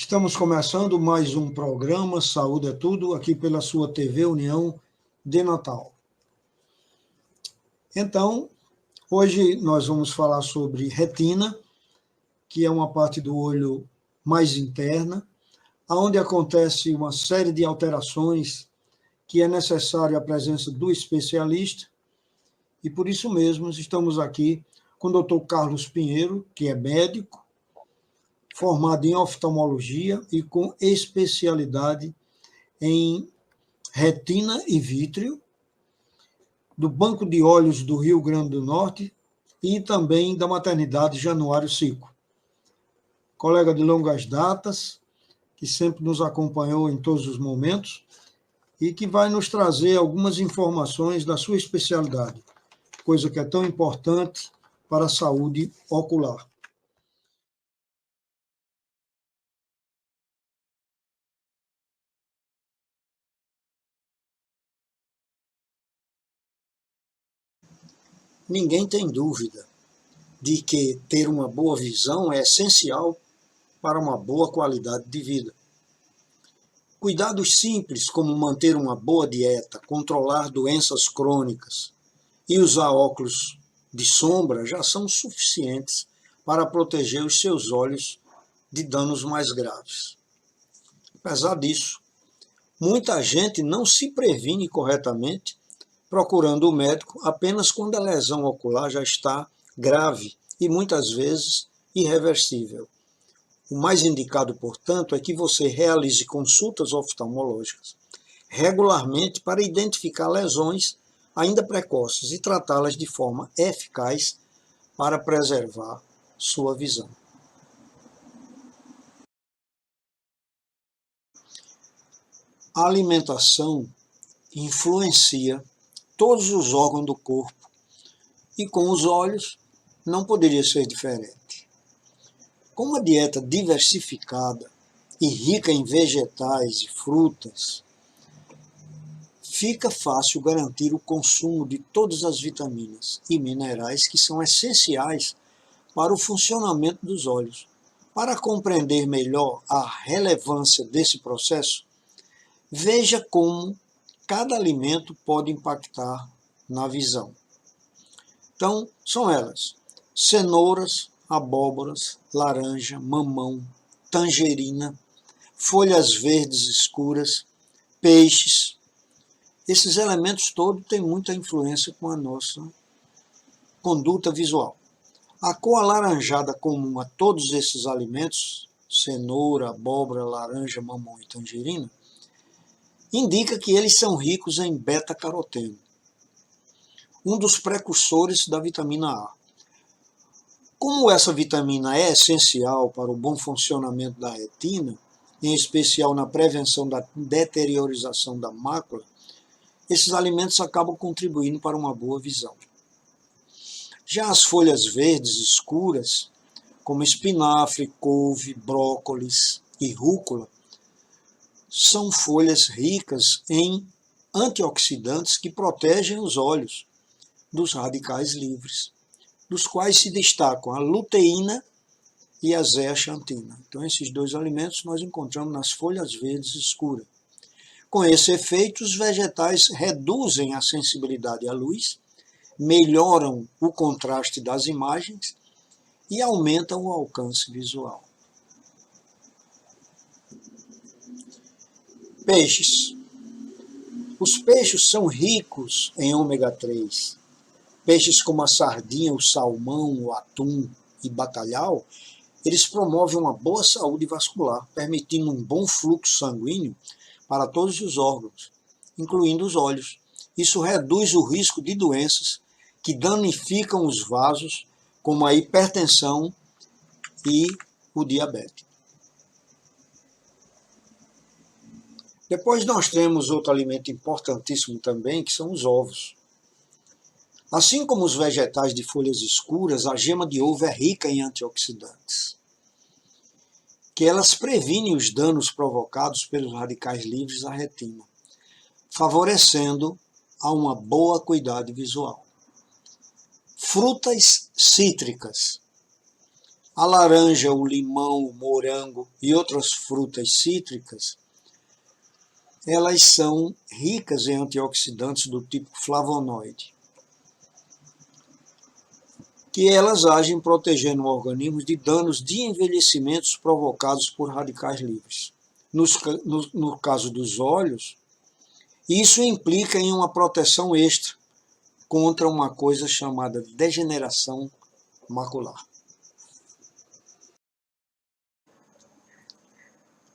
Estamos começando mais um programa Saúde é Tudo, aqui pela sua TV União de Natal. Então, hoje nós vamos falar sobre retina, que é uma parte do olho mais interna, onde acontece uma série de alterações que é necessário a presença do especialista, e por isso mesmo estamos aqui com o Dr. Carlos Pinheiro, que é médico, formado em oftalmologia e com especialidade em retina e vítreo, do Banco de Olhos do Rio Grande do Norte e também da maternidade Januário Cico. Colega de longas datas, que sempre nos acompanhou em todos os momentos e que vai nos trazer algumas informações da sua especialidade, coisa que é tão importante para a saúde ocular. Ninguém tem dúvida de que ter uma boa visão é essencial para uma boa qualidade de vida. Cuidados simples como manter uma boa dieta, controlar doenças crônicas e usar óculos de sombra já são suficientes para proteger os seus olhos de danos mais graves. Apesar disso, muita gente não se previne corretamente procurando o médico apenas quando a lesão ocular já está grave e muitas vezes irreversível. O mais indicado, portanto, é que você realize consultas oftalmológicas regularmente para identificar lesões ainda precoces e tratá-las de forma eficaz para preservar sua visão. A alimentação influencia todos os órgãos do corpo e com os olhos não poderia ser diferente. Com uma dieta diversificada e rica em vegetais e frutas, fica fácil garantir o consumo de todas as vitaminas e minerais que são essenciais para o funcionamento dos olhos. Para compreender melhor a relevância desse processo, veja como cada alimento pode impactar na visão. Então, são elas: cenouras, abóboras, laranja, mamão, tangerina, folhas verdes escuras, peixes. Esses elementos todos têm muita influência com a nossa conduta visual. A cor alaranjada comum a todos esses alimentos, cenoura, abóbora, laranja, mamão e tangerina, indica que eles são ricos em beta-caroteno, um dos precursores da vitamina A. Como essa vitamina é essencial para o bom funcionamento da retina, em especial na prevenção da deteriorização da mácula, esses alimentos acabam contribuindo para uma boa visão. Já as folhas verdes escuras, como espinafre, couve, brócolis e rúcula, são folhas ricas em antioxidantes que protegem os olhos dos radicais livres, dos quais se destacam a luteína e a zeaxantina. Então, esses dois alimentos nós encontramos nas folhas verdes escuras. Com esse efeito, os vegetais reduzem a sensibilidade à luz, melhoram o contraste das imagens e aumentam o alcance visual. Peixes. Os peixes são ricos em ômega 3. Peixes como a sardinha, o salmão, o atum e bacalhau, eles promovem uma boa saúde vascular, permitindo um bom fluxo sanguíneo para todos os órgãos, incluindo os olhos. Isso reduz o risco de doenças que danificam os vasos, como a hipertensão e o diabetes. Depois nós temos outro alimento importantíssimo também, que são os ovos. Assim como os vegetais de folhas escuras, a gema de ovo é rica em antioxidantes, que elas previnem os danos provocados pelos radicais livres à retina, favorecendo a uma boa acuidade visual. Frutas cítricas. A laranja, o limão, o morango e outras frutas cítricas, elas são ricas em antioxidantes do tipo flavonoide, que elas agem protegendo o organismo de danos de envelhecimentos provocados por radicais livres. No caso dos olhos, isso implica em uma proteção extra contra uma coisa chamada degeneração macular.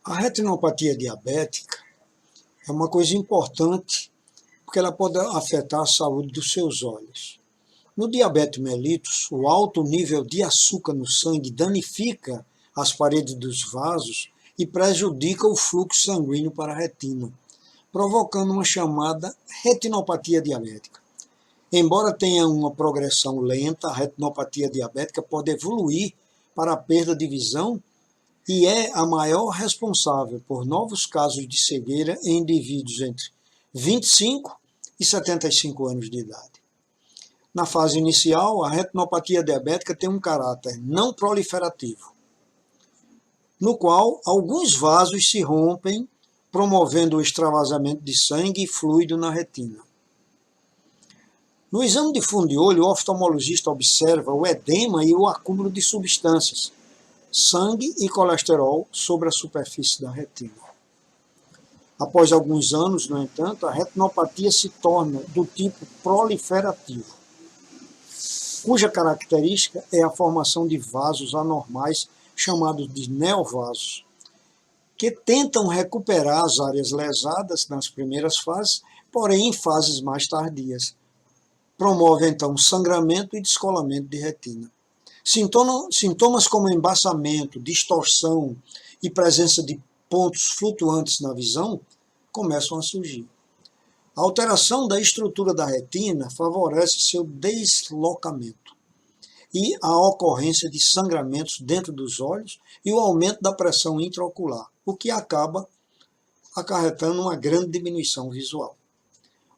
A retinopatia diabética é uma coisa importante porque ela pode afetar a saúde dos seus olhos. No diabetes mellitus, o alto nível de açúcar no sangue danifica as paredes dos vasos e prejudica o fluxo sanguíneo para a retina, provocando uma chamada retinopatia diabética. Embora tenha uma progressão lenta, a retinopatia diabética pode evoluir para a perda de visão e é a maior responsável por novos casos de cegueira em indivíduos entre 25 e 75 anos de idade. Na fase inicial, a retinopatia diabética tem um caráter não proliferativo, no qual alguns vasos se rompem, promovendo o extravasamento de sangue e fluido na retina. No exame de fundo de olho, o oftalmologista observa o edema e o acúmulo de substâncias, sangue e colesterol sobre a superfície da retina. Após alguns anos, no entanto, a retinopatia se torna do tipo proliferativo, cuja característica é a formação de vasos anormais chamados de neovasos, que tentam recuperar as áreas lesadas nas primeiras fases, porém em fases mais tardias. Promove então sangramento e descolamento de retina. Sintomas como embaçamento, distorção e presença de pontos flutuantes na visão começam a surgir. A alteração da estrutura da retina favorece seu deslocamento e a ocorrência de sangramentos dentro dos olhos e o aumento da pressão intraocular, o que acaba acarretando uma grande diminuição visual.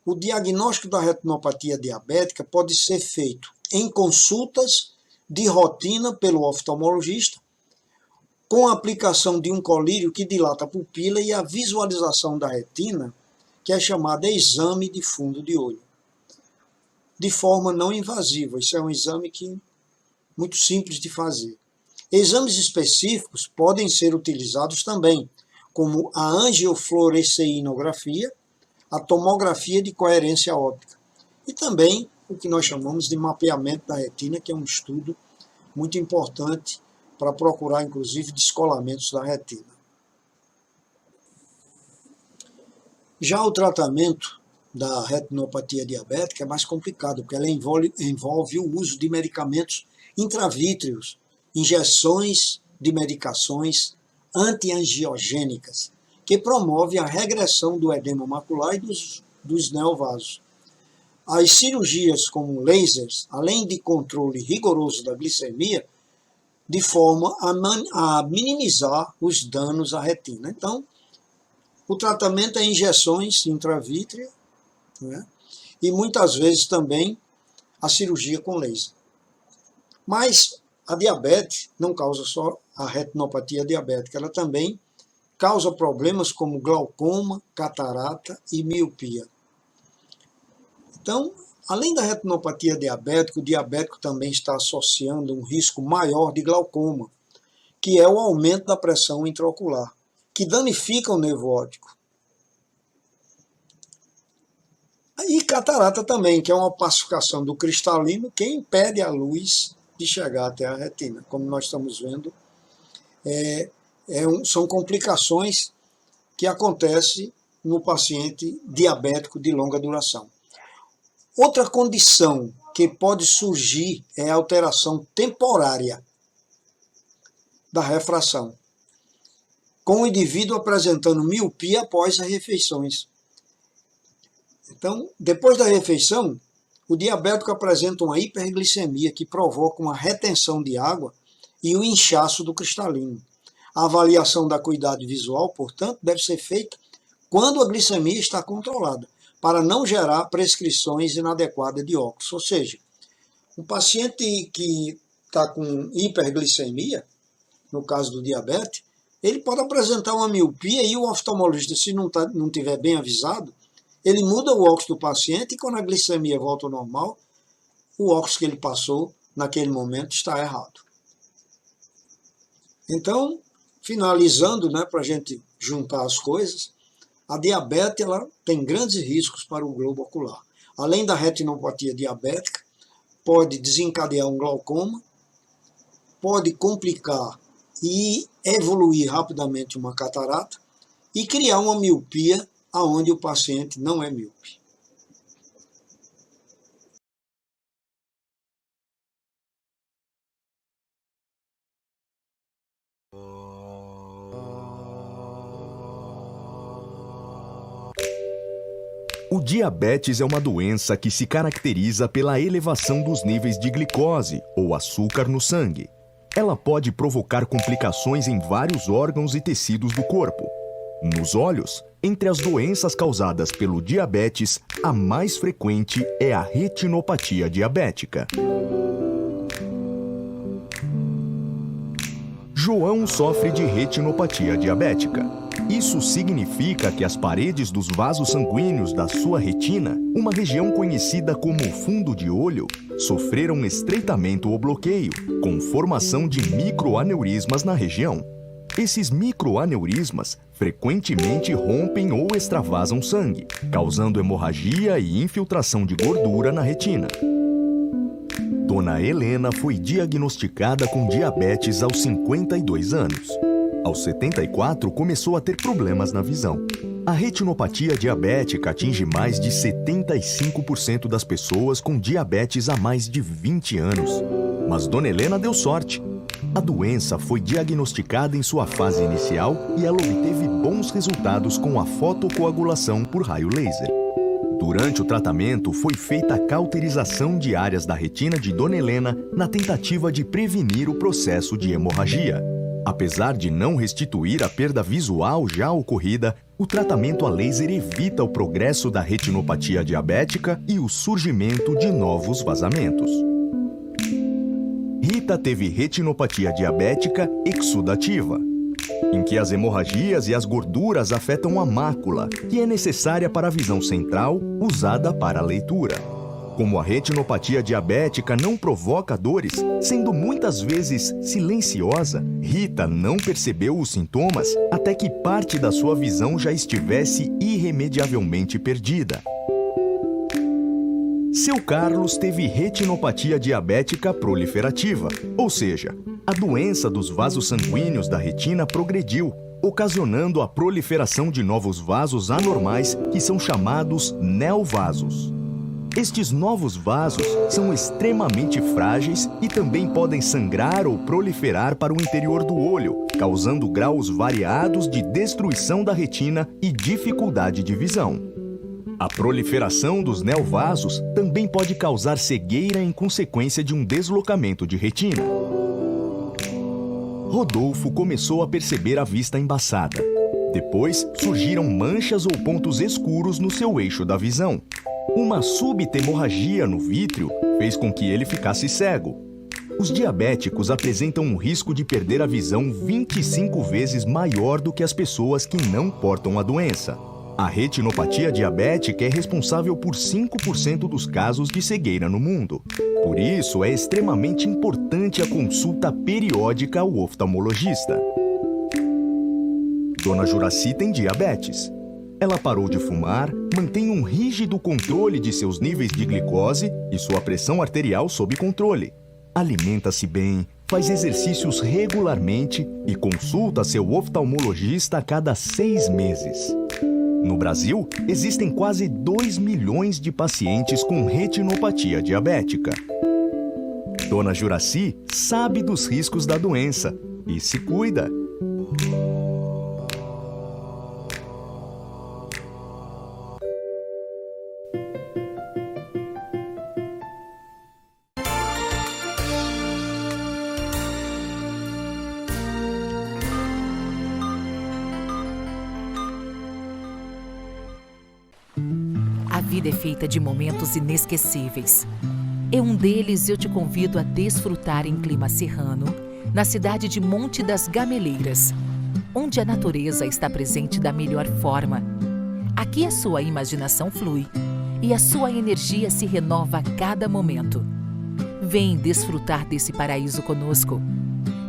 O diagnóstico da retinopatia diabética pode ser feito em consultas de rotina pelo oftalmologista, com a aplicação de um colírio que dilata a pupila e a visualização da retina, que é chamada exame de fundo de olho, de forma não invasiva. Isso é um exame muito simples de fazer. Exames específicos podem ser utilizados também, como a angiofluoresceinografia, a tomografia de coerência óptica e também o que nós chamamos de mapeamento da retina, que é um estudo muito importante para procurar, inclusive, descolamentos da retina. Já o tratamento da retinopatia diabética é mais complicado, porque ela envolve o uso de medicamentos intravítreos, injeções de medicações antiangiogênicas, que promove a regressão do edema macular e dos neovasos. As cirurgias como lasers, além de controle rigoroso da glicemia, de forma a minimizar os danos à retina. Então, o tratamento é injeções intravítreas, né? E muitas vezes também a cirurgia com laser. Mas a diabetes não causa só a retinopatia diabética, ela também causa problemas como glaucoma, catarata e miopia. Então, além da retinopatia diabética, o diabético também está associando um risco maior de glaucoma, que é o aumento da pressão intraocular, que danifica o nervo óptico. E catarata também, que é uma opacificação do cristalino que impede a luz de chegar até a retina. Como nós estamos vendo, são complicações que acontecem no paciente diabético de longa duração. Outra condição que pode surgir é a alteração temporária da refração, com o indivíduo apresentando miopia após as refeições. Então, depois da refeição, o diabético apresenta uma hiperglicemia que provoca uma retenção de água e o inchaço do cristalino. A avaliação da acuidade visual, portanto, deve ser feita quando a glicemia está controlada, para não gerar prescrições inadequadas de óculos. Ou seja, um paciente que está com hiperglicemia, no caso do diabetes, ele pode apresentar uma miopia e o oftalmologista, se não tiver bem avisado, ele muda o óculos do paciente e quando a glicemia volta ao normal, o óculos que ele passou naquele momento está errado. Então, finalizando, né, para a gente juntar as coisas, a diabetes ela tem grandes riscos para o globo ocular. Além da retinopatia diabética, pode desencadear um glaucoma, pode complicar e evoluir rapidamente uma catarata e criar uma miopia aonde o paciente não é míope. O diabetes é uma doença que se caracteriza pela elevação dos níveis de glicose, ou açúcar, no sangue. Ela pode provocar complicações em vários órgãos e tecidos do corpo. Nos olhos, entre as doenças causadas pelo diabetes, a mais frequente é a retinopatia diabética. João sofre de retinopatia diabética. Isso significa que as paredes dos vasos sanguíneos da sua retina, uma região conhecida como fundo de olho, sofreram estreitamento ou bloqueio, com formação de microaneurismas na região. Esses microaneurismas frequentemente rompem ou extravasam sangue, causando hemorragia e infiltração de gordura na retina. Dona Helena foi diagnosticada com diabetes aos 52 anos. Aos 74, começou a ter problemas na visão. A retinopatia diabética atinge mais de 75% das pessoas com diabetes há mais de 20 anos. Mas Dona Helena deu sorte. A doença foi diagnosticada em sua fase inicial e ela obteve bons resultados com a fotocoagulação por raio laser. Durante o tratamento, foi feita a cauterização de áreas da retina de Dona Helena na tentativa de prevenir o processo de hemorragia. Apesar de não restituir a perda visual já ocorrida, o tratamento a laser evita o progresso da retinopatia diabética e o surgimento de novos vazamentos. Rita teve retinopatia diabética exudativa, em que as hemorragias e as gorduras afetam a mácula, que é necessária para a visão central, usada para a leitura. Como a retinopatia diabética não provoca dores, sendo muitas vezes silenciosa, Rita não percebeu os sintomas até que parte da sua visão já estivesse irremediavelmente perdida. Seu Carlos teve retinopatia diabética proliferativa, ou seja, a doença dos vasos sanguíneos da retina progrediu, ocasionando a proliferação de novos vasos anormais que são chamados neovasos. Estes novos vasos são extremamente frágeis e também podem sangrar ou proliferar para o interior do olho, causando graus variados de destruição da retina e dificuldade de visão. A proliferação dos neovasos também pode causar cegueira em consequência de um deslocamento de retina. Rodolfo começou a perceber a vista embaçada. Depois, surgiram manchas ou pontos escuros no seu eixo da visão. Uma súbita hemorragia no vítreo fez com que ele ficasse cego. Os diabéticos apresentam um risco de perder a visão 25 vezes maior do que as pessoas que não portam a doença. A retinopatia diabética é responsável por 5% dos casos de cegueira no mundo. Por isso, é extremamente importante a consulta periódica ao oftalmologista. Dona Juraci tem diabetes. Ela parou de fumar, mantém um rígido controle de seus níveis de glicose e sua pressão arterial sob controle. Alimenta-se bem, faz exercícios regularmente e consulta seu oftalmologista a cada 6 meses. No Brasil, existem quase 2 milhões de pacientes com retinopatia diabética. Dona Juraci sabe dos riscos da doença e se cuida. A vida é feita de momentos inesquecíveis. Em um deles, eu te convido a desfrutar em clima serrano, na cidade de Monte das Gameleiras, onde a natureza está presente da melhor forma. Aqui a sua imaginação flui e a sua energia se renova a cada momento. Vem desfrutar desse paraíso conosco.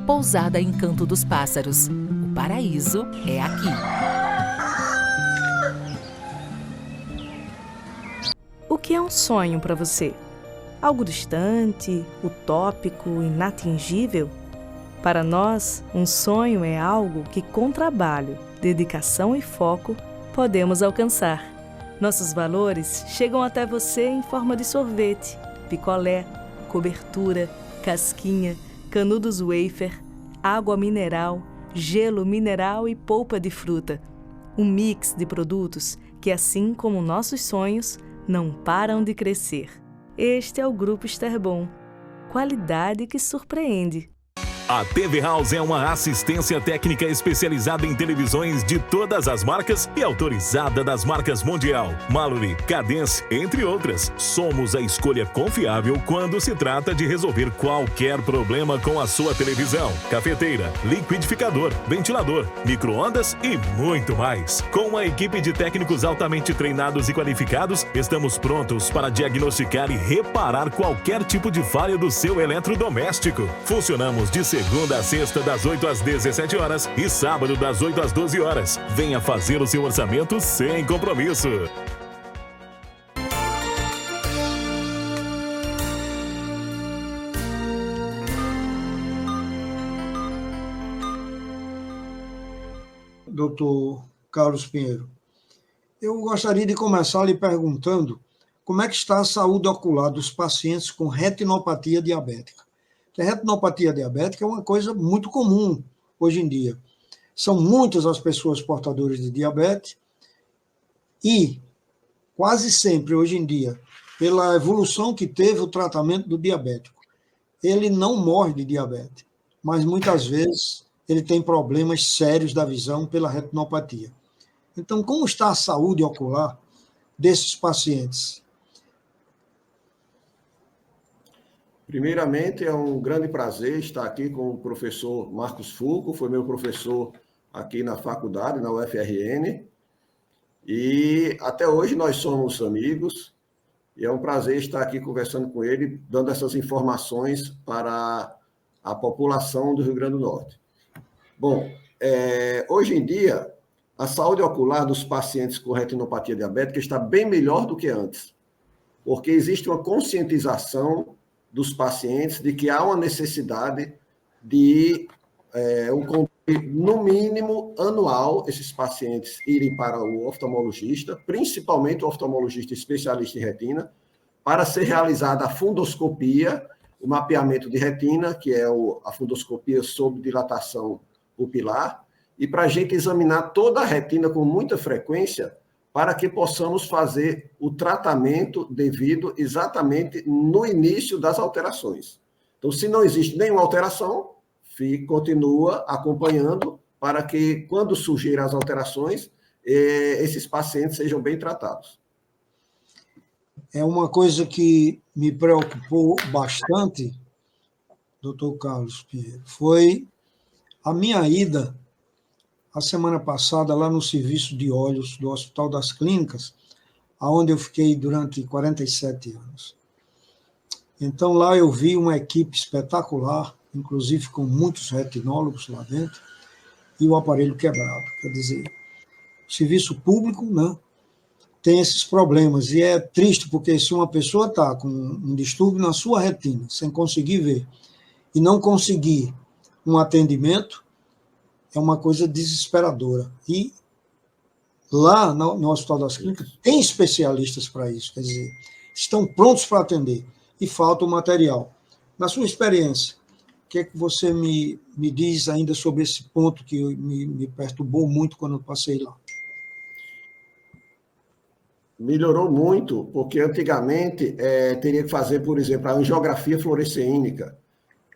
Pousada Encanto dos Pássaros. O paraíso é aqui. O que é um sonho para você? Algo distante, utópico, inatingível? Para nós, um sonho é algo que, com trabalho, dedicação e foco, podemos alcançar. Nossos valores chegam até você em forma de sorvete, picolé, cobertura, casquinha, canudos wafer, água mineral, gelo mineral e polpa de fruta. Um mix de produtos que, assim como nossos sonhos, não param de crescer. Este é o Grupo Esterbom. Qualidade que surpreende. A TV House é uma assistência técnica especializada em televisões de todas as marcas e autorizada das marcas Mondial, Mallory, Cadence, entre outras. Somos a escolha confiável quando se trata de resolver qualquer problema com a sua televisão, cafeteira, liquidificador, ventilador, micro-ondas e muito mais. Com uma equipe de técnicos altamente treinados e qualificados, estamos prontos para diagnosticar e reparar qualquer tipo de falha do seu eletrodoméstico. Funcionamos de segunda a sexta, das 8 às 17 horas e sábado, das 8 às 12 horas. Venha fazer o seu orçamento sem compromisso. Doutor Carlos Pinheiro, eu gostaria de começar lhe perguntando como é que está a saúde ocular dos pacientes com retinopatia diabética. A retinopatia diabética é uma coisa muito comum hoje em dia. São muitas as pessoas portadoras de diabetes e quase sempre, hoje em dia, pela evolução que teve o tratamento do diabético, ele não morre de diabetes, mas muitas vezes ele tem problemas sérios da visão pela retinopatia. Então, como está a saúde ocular desses pacientes? Primeiramente, é um grande prazer estar aqui com o professor Marcos Fulco, foi meu professor aqui na faculdade, na UFRN, e até hoje nós somos amigos, e é um prazer estar aqui conversando com ele, dando essas informações para a população do Rio Grande do Norte. Bom, hoje em dia, a saúde ocular dos pacientes com retinopatia diabética está bem melhor do que antes, porque existe uma conscientização dos pacientes de que há uma necessidade de um controle, no mínimo, anual, esses pacientes irem para o oftalmologista, principalmente o oftalmologista especialista em retina, para ser realizada a fundoscopia, o mapeamento de retina, que é a fundoscopia sob dilatação pupilar, e para a gente examinar toda a retina com muita frequência, para que possamos fazer o tratamento devido exatamente no início das alterações. Então, se não existe nenhuma alteração, continua acompanhando para que, quando surgirem as alterações, esses pacientes sejam bem tratados. É uma coisa que me preocupou bastante, doutor Carlos Pinheiro, foi a minha ida a semana passada lá no serviço de olhos do Hospital das Clínicas, onde eu fiquei durante 47 anos. Então, lá eu vi uma equipe espetacular, inclusive com muitos retinólogos lá dentro, e o aparelho quebrado. Quer dizer, o serviço público, né, tem esses problemas, e é triste, porque se uma pessoa está com um distúrbio na sua retina, sem conseguir ver, e não conseguir um atendimento, é uma coisa desesperadora. E lá no Hospital das Clínicas tem especialistas para isso, quer dizer, estão prontos para atender, e falta o material. Na sua experiência, o que é que você me diz ainda sobre esse ponto que me perturbou muito quando eu passei lá? Melhorou muito, porque antigamente teria que fazer, por exemplo, a angiografia fluoresceínica,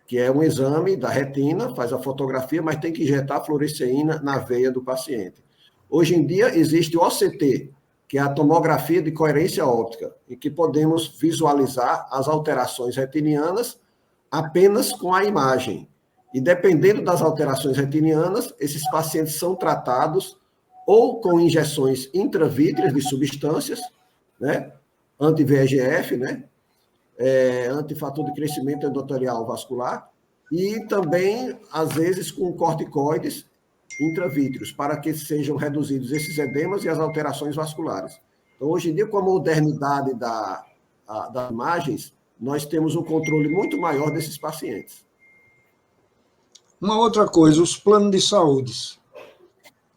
que é um exame da retina, faz a fotografia, mas tem que injetar fluoresceína na veia do paciente. Hoje em dia existe o OCT, que é a tomografia de coerência óptica, em que podemos visualizar as alterações retinianas apenas com a imagem. E dependendo das alterações retinianas, esses pacientes são tratados ou com injeções intravítreas de substâncias, né, anti-VEGF, né, antifator de crescimento endotelial vascular, e também, às vezes, com corticoides intravítreos, para que sejam reduzidos esses edemas e as alterações vasculares. Então, hoje em dia, com a modernidade das imagens, nós temos um controle muito maior desses pacientes. Uma outra coisa, os planos de saúde,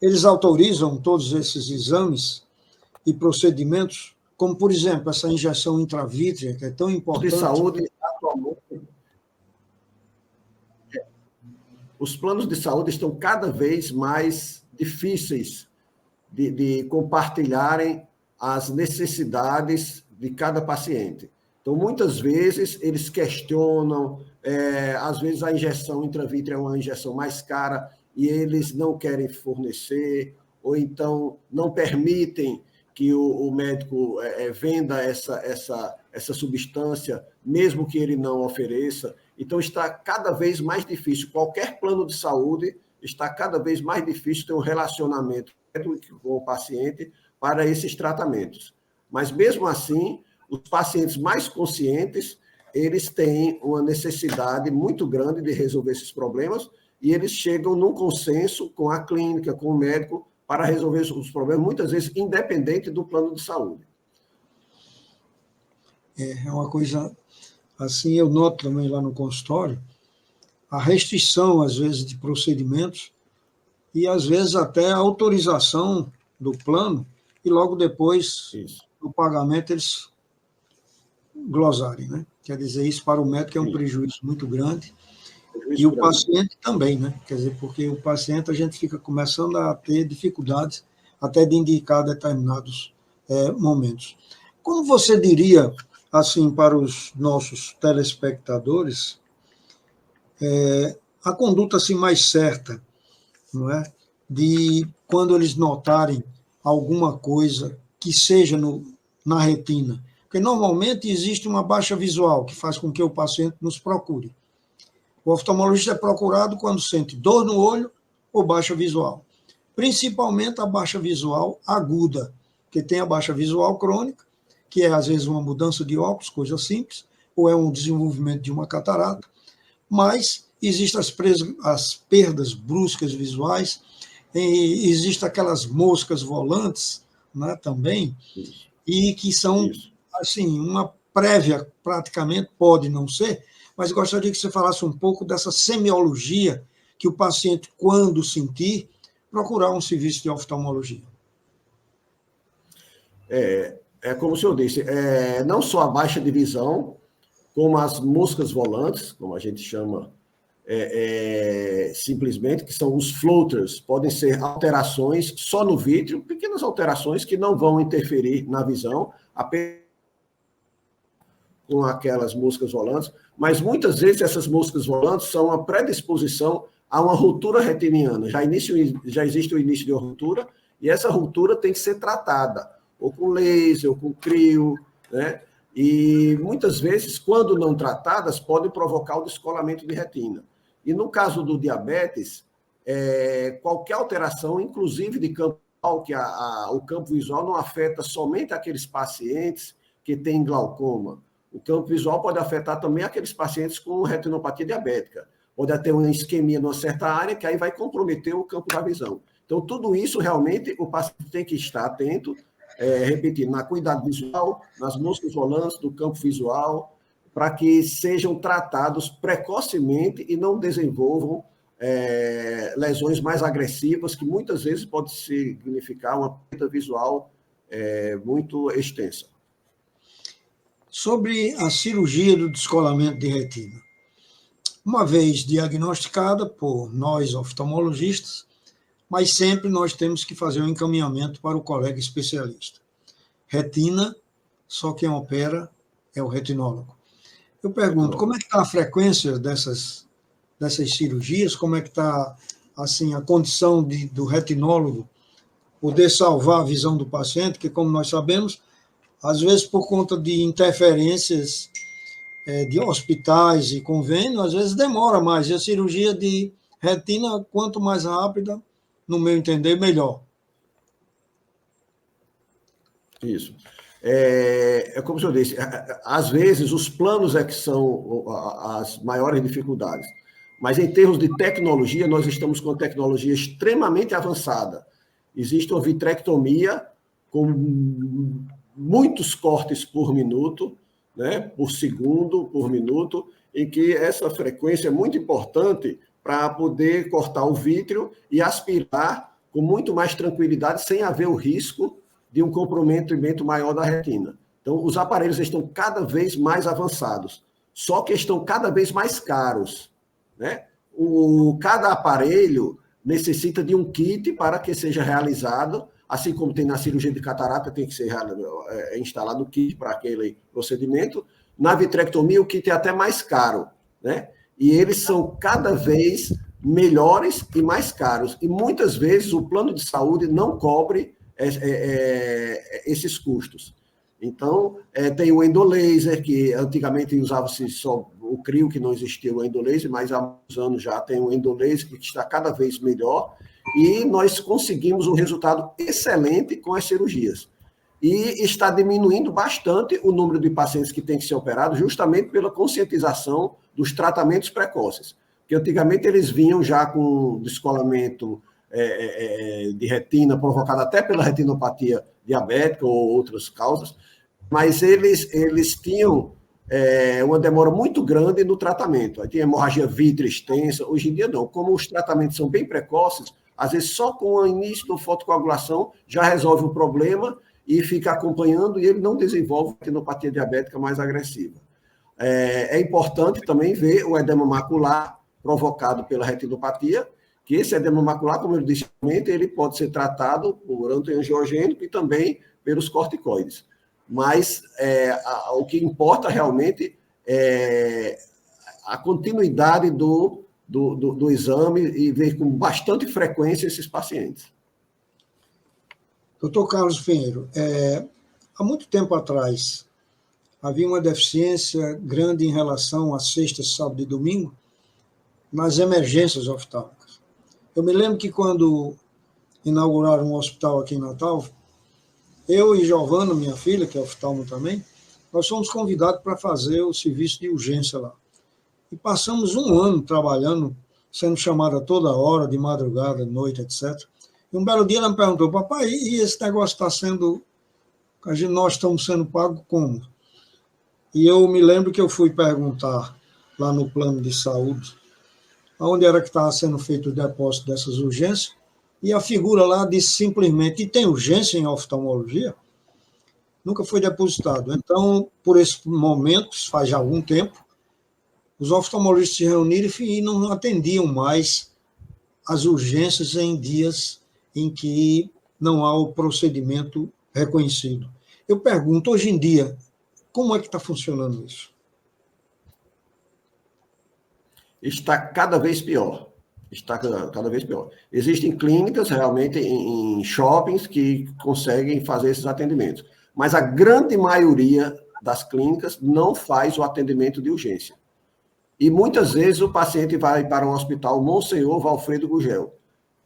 eles autorizam todos esses exames e procedimentos, como, por exemplo, essa injeção intravítrea, que é tão importante. De saúde, atualmente, os planos de saúde estão cada vez mais difíceis de compartilharem as necessidades de cada paciente. Então, muitas vezes, eles questionam, às vezes a injeção intravítrea é uma injeção mais cara e eles não querem fornecer, ou então não permitem que o médico venda essa substância, mesmo que ele não ofereça. Então, está cada vez mais difícil. Qualquer plano de saúde está cada vez mais difícil ter um relacionamento com o paciente para esses tratamentos. Mas, mesmo assim, os pacientes mais conscientes, eles têm uma necessidade muito grande de resolver esses problemas e eles chegam num consenso com a clínica, com o médico, para resolver os problemas, muitas vezes independente do plano de saúde. É uma coisa, assim, eu noto também lá no consultório, a restrição, às vezes, de procedimentos e, às vezes, até a autorização do plano e logo depois, do pagamento, eles glosarem, né? Quer dizer, isso para o médico é um prejuízo muito grande e o paciente também, né? Quer dizer, porque o paciente, a gente fica começando a ter dificuldades até de indicar determinados momentos. Como você diria, assim, para os nossos telespectadores, a conduta assim, mais certa, não é? De quando eles notarem alguma coisa que seja na retina? Porque normalmente existe uma baixa visual que faz com que o paciente nos procure. O oftalmologista é procurado quando sente dor no olho ou baixa visual. Principalmente a baixa visual aguda, que tem a baixa visual crônica, que é às vezes uma mudança de óculos, coisa simples, ou é um desenvolvimento de uma catarata, mas existem as perdas bruscas visuais, existem aquelas moscas volantes, né, também, e que são, assim, uma prévia, praticamente, pode não ser, mas gostaria que você falasse um pouco dessa semiologia que o paciente, quando sentir, procurar um serviço de oftalmologia. Como o senhor disse, não só a baixa de visão, como as moscas volantes, como a gente chama simplesmente, que são os floaters, podem ser alterações só no vítreo, pequenas alterações que não vão interferir na visão, apenas com aquelas moscas volantes, mas muitas vezes essas moscas volantes são uma predisposição a uma ruptura retiniana. Já existe o início de uma ruptura, e essa ruptura tem que ser tratada, ou com laser, ou com crio, né? E muitas vezes, quando não tratadas, podem provocar o descolamento de retina. E no caso do diabetes, qualquer alteração, inclusive de campo visual, que o campo visual não afeta somente aqueles pacientes que têm glaucoma. O campo visual pode afetar também aqueles pacientes com retinopatia diabética. Pode ter uma isquemia numa certa área, que aí vai comprometer o campo da visão. Então, tudo isso, realmente, o paciente tem que estar atento, repetindo, na cuidado visual, nas moscas volantes do campo visual, para que sejam tratados precocemente e não desenvolvam lesões mais agressivas, que muitas vezes pode significar uma perda visual muito extensa. Sobre a cirurgia do descolamento de retina. Uma vez diagnosticada por nós oftalmologistas, mas sempre nós temos que fazer um encaminhamento para o colega especialista. Retina, só quem opera é o retinólogo. Eu pergunto, como é que está a frequência dessas cirurgias? Como é que está, assim, a condição do retinólogo poder salvar a visão do paciente, que, como nós sabemos, às vezes por conta de interferências de hospitais e convênios, às vezes demora mais. E a cirurgia de retina, quanto mais rápida, no meu entender, melhor. Isso. É como o senhor disse, às vezes os planos é que são as maiores dificuldades. Mas em termos de tecnologia, nós estamos com tecnologia extremamente avançada. Existe uma vitrectomia com muitos cortes por minuto, né, por segundo, por minuto, em que essa frequência é muito importante para poder cortar o vítreo e aspirar com muito mais tranquilidade, sem haver o risco de um comprometimento maior da retina. Então, os aparelhos estão cada vez mais avançados, só que estão cada vez mais caros, né? Cada aparelho necessita de um kit para que seja realizado, assim como tem na cirurgia de catarata, tem que ser instalado o kit para aquele procedimento. Na vitrectomia, o kit é até mais caro, né? E eles são cada vez melhores e mais caros. E muitas vezes o plano de saúde não cobre esses custos. Então, tem o endolaser, que antigamente usava-se só o crio, que não existia o endolaser, mas há muitos anos já tem o endolaser, que está cada vez melhor, e nós conseguimos um resultado excelente com as cirurgias. E está diminuindo bastante o número de pacientes que têm que ser operados, justamente pela conscientização dos tratamentos precoces. Porque antigamente eles vinham já com descolamento de retina, provocado até pela retinopatia diabética ou outras causas, mas eles tinham uma demora muito grande no tratamento. Aí tinha hemorragia vítrea extensa. Hoje em dia não. Como os tratamentos são bem precoces, às vezes só com o início da fotocoagulação já resolve o problema e fica acompanhando, e ele não desenvolve retinopatia diabética mais agressiva. É importante também ver o edema macular provocado pela retinopatia, que esse edema macular, como eu disse, ele pode ser tratado por antiangiogênico e também pelos corticoides. Mas o que importa realmente é a continuidade do exame e ver com bastante frequência esses pacientes. Doutor Carlos Pinheiro, há muito tempo atrás, havia uma deficiência grande em relação a sexta, sábado e domingo nas emergências oftálmicas. Eu me lembro que quando inauguraram um hospital aqui em Natal, eu e Giovana, minha filha, que é oftalmo também, nós fomos convidados para fazer o serviço de urgência lá. E passamos um ano trabalhando, sendo chamada toda hora, de madrugada, de noite, etc. E um belo dia ela me perguntou: papai, e esse negócio está sendo... nós estamos sendo pagos como? E eu me lembro que eu fui perguntar lá no plano de saúde onde era que estava sendo feito o depósito dessas urgências, e a figura lá disse simplesmente: e tem urgência em oftalmologia? Nunca foi depositado. Então, por esses momentos, faz já algum tempo, os oftalmologistas se reuniram e não atendiam mais as urgências em dias em que não há o procedimento reconhecido. Eu pergunto, hoje em dia, como é que está funcionando isso? Está cada vez pior. Está cada vez pior. Existem clínicas, realmente, em shoppings que conseguem fazer esses atendimentos. Mas a grande maioria das clínicas não faz o atendimento de urgência. E muitas vezes o paciente vai para um hospital Monsenhor Valfredo Gugel,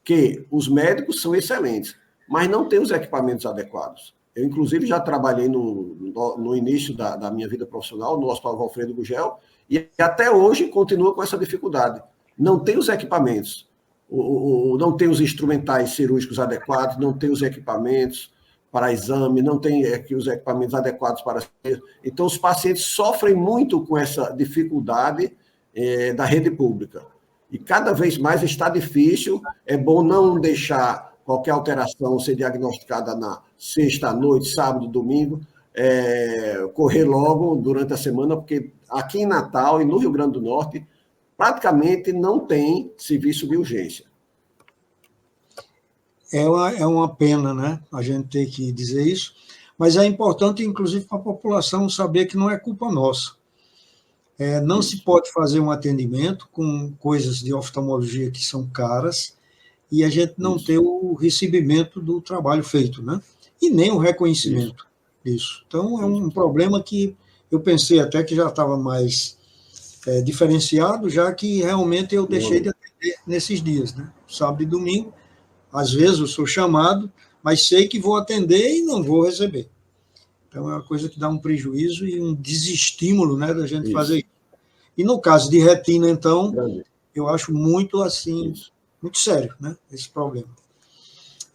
que os médicos são excelentes, mas não tem os equipamentos adequados. Eu, inclusive, já trabalhei no início da minha vida profissional no Hospital Valfredo Gugel, e até hoje continua com essa dificuldade. Não tem os equipamentos, não tem os instrumentais cirúrgicos adequados, não tem os equipamentos para exame, não tem os equipamentos adequados para... Então, os pacientes sofrem muito com essa dificuldade da rede pública. E cada vez mais está difícil, é bom não deixar qualquer alteração ser diagnosticada na sexta, noite, sábado, domingo, correr logo durante a semana, porque aqui em Natal e no Rio Grande do Norte, praticamente não tem serviço de urgência. É uma pena, né? A gente ter que dizer isso, mas é importante, inclusive, para a população saber que não é culpa nossa. Não se pode fazer um atendimento com coisas de oftalmologia que são caras e a gente não ter o recebimento do trabalho feito, né? E nem o reconhecimento disso. Então, é um problema que eu pensei até que já estava mais diferenciado, já que realmente eu deixei de atender nesses dias, né? Sábado e domingo, às vezes eu sou chamado, mas sei que vou atender e não vou receber. Então, é uma coisa que dá um prejuízo e um desestímulo, né, da gente fazer isso. E no caso de retina, então, eu acho muito assim, muito sério, né, esse problema.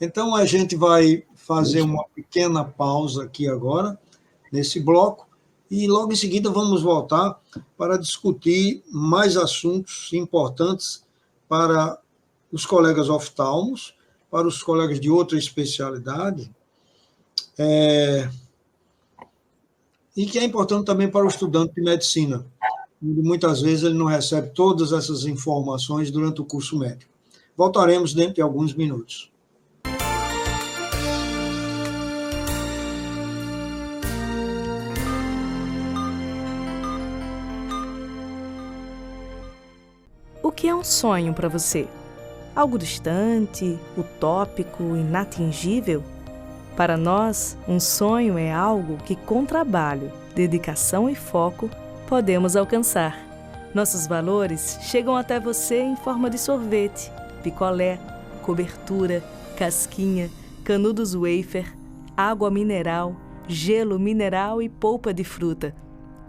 Então, a gente vai fazer uma pequena pausa aqui agora, nesse bloco, e logo em seguida vamos voltar para discutir mais assuntos importantes para os colegas oftalmos, para os colegas de outra especialidade, e que é importante também para o estudante de medicina, onde muitas vezes ele não recebe todas essas informações durante o curso médico. Voltaremos dentro de alguns minutos. O que é um sonho para você? Algo distante, utópico, inatingível? Para nós, um sonho é algo que, com trabalho, dedicação e foco, podemos alcançar. Nossos valores chegam até você em forma de sorvete, picolé, cobertura, casquinha, canudos wafer, água mineral, gelo mineral e polpa de fruta.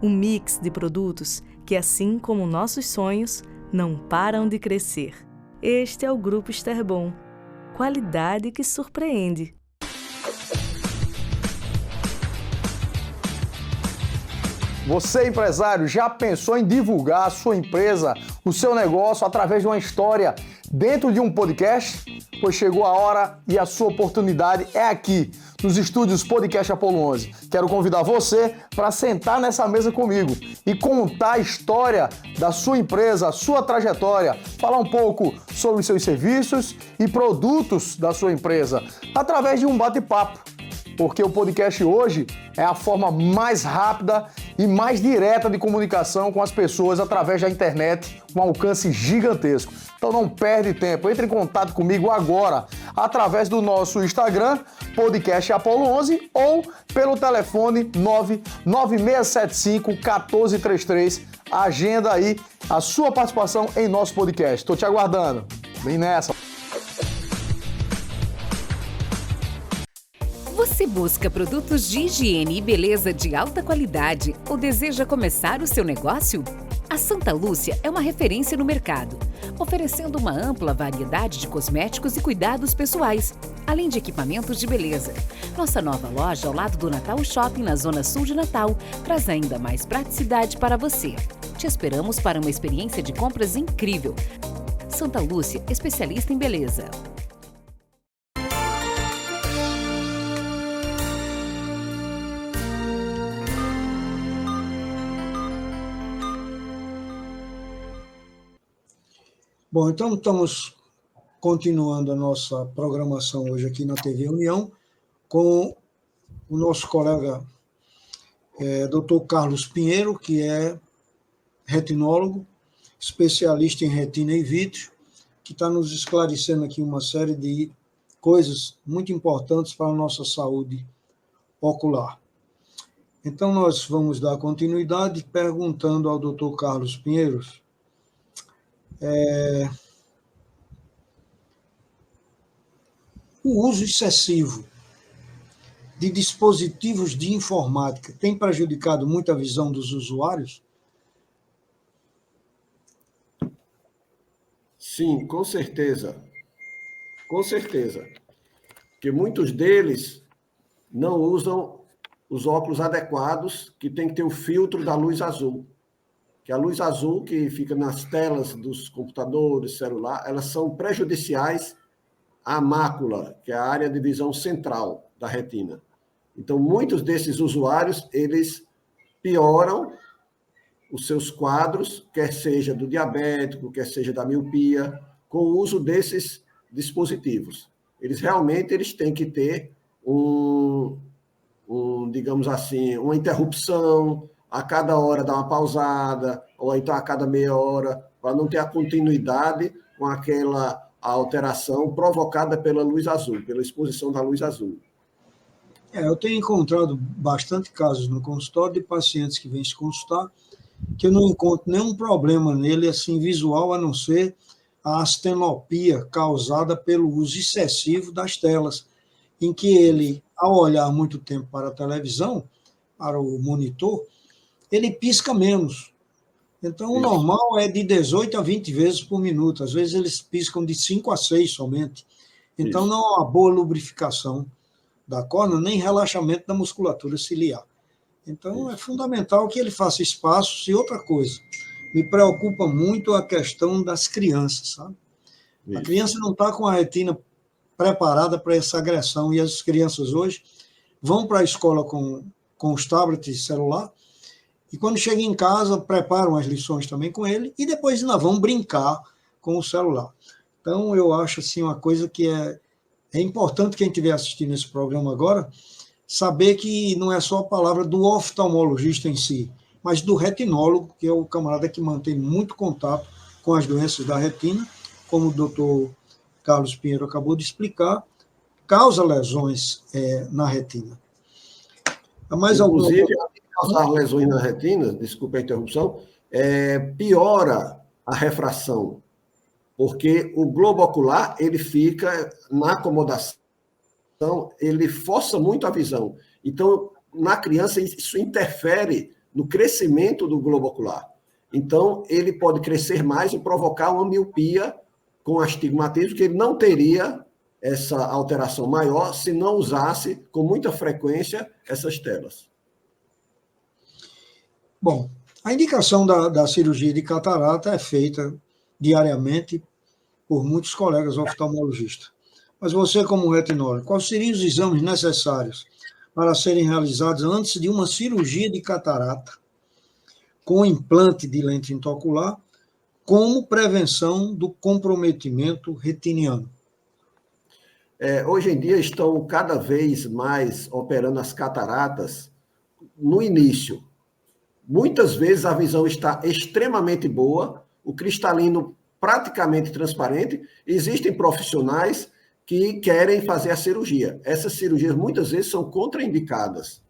Um mix de produtos que, assim como nossos sonhos, não param de crescer. Este é o Grupo Esterbon. Qualidade que surpreende. Você, empresário, já pensou em divulgar a sua empresa, o seu negócio através de uma história dentro de um podcast? Pois chegou a hora e a sua oportunidade é aqui, nos estúdios Podcast Apolo 11. Quero convidar você para sentar nessa mesa comigo e contar a história da sua empresa, a sua trajetória, falar um pouco sobre os seus serviços e produtos da sua empresa, através de um bate-papo. Porque o podcast hoje é a forma mais rápida e mais direta de comunicação com as pessoas através da internet, com um alcance gigantesco. Então não perde tempo, entre em contato comigo agora, através do nosso Instagram, Podcast Apolo 11, ou pelo telefone 99675-1433. Agenda aí a sua participação em nosso podcast. Estou te aguardando. Vem nessa. Você busca produtos de higiene e beleza de alta qualidade ou deseja começar o seu negócio? A Santa Lúcia é uma referência no mercado, oferecendo uma ampla variedade de cosméticos e cuidados pessoais, além de equipamentos de beleza. Nossa nova loja ao lado do Natal Shopping, na Zona Sul de Natal, traz ainda mais praticidade para você. Te esperamos para uma experiência de compras incrível. Santa Lúcia, especialista em beleza. Bom, então estamos continuando a nossa programação hoje aqui na TV União com o nosso colega Dr. Carlos Pinheiro, que é retinólogo, especialista em retina e vítreo, que está nos esclarecendo aqui uma série de coisas muito importantes para a nossa saúde ocular. Então, nós vamos dar continuidade perguntando ao Dr. Carlos Pinheiro o uso excessivo de dispositivos de informática tem prejudicado muito a visão dos usuários? Sim, com certeza. Com certeza. Porque muitos deles não usam os óculos adequados, que tem que ter o filtro da luz azul. Que a luz azul que fica nas telas dos computadores, celular, elas são prejudiciais à mácula, que é a área de visão central da retina. Então, muitos desses usuários, eles pioram os seus quadros, quer seja do diabético, quer seja da miopia, com o uso desses dispositivos. Eles têm que ter digamos assim, uma interrupção, a cada hora dar uma pausada, ou então a cada meia hora, para não ter a continuidade com aquela a alteração provocada pela luz azul, pela exposição da luz azul. Eu tenho encontrado bastante casos no consultório de pacientes que vêm se consultar, que eu não encontro nenhum problema nele, assim, visual, a não ser a astenopia causada pelo uso excessivo das telas, em que ele, ao olhar muito tempo para a televisão, para o monitor, ele pisca menos. Então, o normal é de 18 a 20 vezes por minuto. Às vezes, eles piscam de 5 a 6 somente. Então, não há uma boa lubrificação da córnea, nem relaxamento da musculatura ciliar. Então, é fundamental que ele faça espaços. E outra coisa, me preocupa muito a questão das crianças, sabe? A criança não está com a retina preparada para essa agressão, e as crianças hoje vão para a escola com os tablets celular, e quando chegam em casa, preparam as lições também com ele, e depois ainda vão brincar com o celular. Então, eu acho assim, uma coisa que é importante quem estiver assistindo esse programa agora, saber que não é só a palavra do oftalmologista em si, mas do retinólogo, que é o camarada que mantém muito contato com as doenças da retina, como o doutor Carlos Pinheiro acabou de explicar, causa lesões na retina. Mas inclusive, causar lesões na retina, desculpa a interrupção, piora a refração, porque o globo ocular, ele fica na acomodação, ele força muito a visão. Então, na criança, isso interfere no crescimento do globo ocular. Então, ele pode crescer mais e provocar uma miopia com astigmatismo, que ele não teria essa alteração maior se não usasse com muita frequência essas telas. Bom, a indicação da cirurgia de catarata é feita diariamente por muitos colegas oftalmologistas. Mas você, como retinólogo, quais seriam os exames necessários para serem realizados antes de uma cirurgia de catarata com implante de lente intraocular, como prevenção do comprometimento retiniano? Hoje em dia estão cada vez mais operando as cataratas no início. Muitas vezes a visão está extremamente boa, o cristalino praticamente transparente. Existem profissionais que querem fazer a cirurgia. Essas cirurgias muitas vezes são contraindicadas,